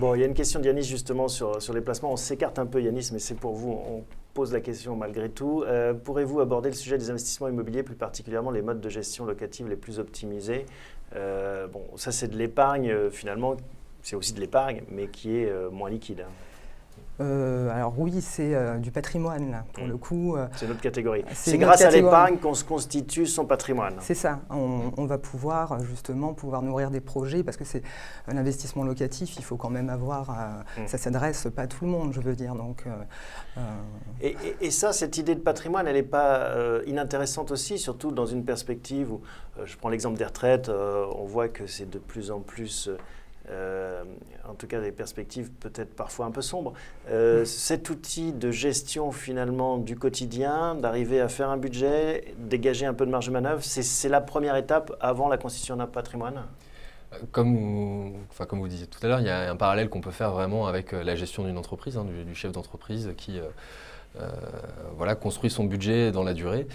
Bon, il y a une question de Yanis justement sur les placements. On s'écarte un peu Yanis, mais c'est pour vous. On pose la question malgré tout. Pourrez-vous aborder le sujet des investissements immobiliers, plus particulièrement les modes de gestion locative les plus optimisés? Bon, ça c'est de l'épargne finalement, c'est aussi de l'épargne, mais qui est moins liquide. Alors oui, c'est du patrimoine, là, pour le coup. C'est notre catégorie. C'est C'est notre grâce à catégorie. l'épargne qu'on se constitue son patrimoine. C'est ça, on va pouvoir justement nourrir des projets parce que c'est un investissement locatif, il faut quand même avoir, ça s'adresse pas à tout le monde, je veux dire. Donc, Et ça, cette idée de patrimoine, elle n'est pas inintéressante aussi, surtout dans une perspective où, je prends l'exemple des retraites, on voit que c'est de plus en plus... en tout cas des perspectives peut-être parfois un peu sombres. Cet outil de gestion finalement du quotidien, d'arriver à faire un budget, dégager un peu de marge de manœuvre, c'est la première étape avant la constitution d'un patrimoine? Comme vous disiez tout à l'heure, il y a un parallèle qu'on peut faire vraiment avec la gestion d'une entreprise, hein, du chef d'entreprise qui voilà, construit son budget dans la durée.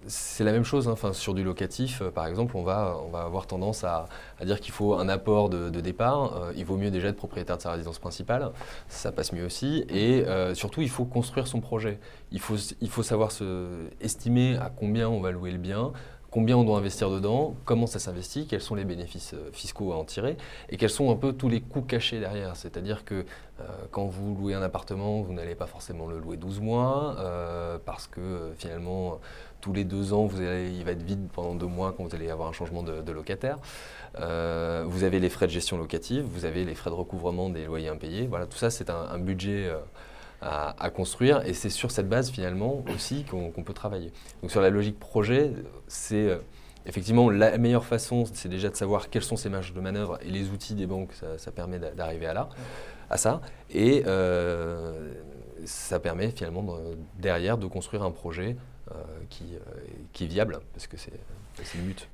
C'est la même chose, hein. Enfin, sur du locatif, par exemple, on va avoir tendance à dire qu'il faut un apport de départ. Il vaut mieux déjà être propriétaire de sa résidence principale, ça passe mieux aussi. Et surtout, il faut construire son projet. Il faut savoir estimer à combien on va louer le bien, combien on doit investir dedans, comment ça s'investit, quels sont les bénéfices fiscaux à en tirer et quels sont un peu tous les coûts cachés derrière. C'est-à-dire que quand vous louez un appartement, vous n'allez pas forcément le louer 12 mois parce que finalement, tous les 2 ans, il va être vide pendant 2 mois quand vous allez avoir un changement de locataire. Vous avez les frais de gestion locative, vous avez les frais de recouvrement des loyers impayés. Voilà, tout ça, c'est un budget à construire et c'est sur cette base finalement aussi qu'on peut travailler. Donc sur la logique projet, c'est effectivement la meilleure façon, c'est déjà de savoir quelles sont ces marges de manœuvre et les outils des banques, ça permet d'arriver à ça et ça permet finalement derrière de construire un projet qui est viable parce que c'est le but.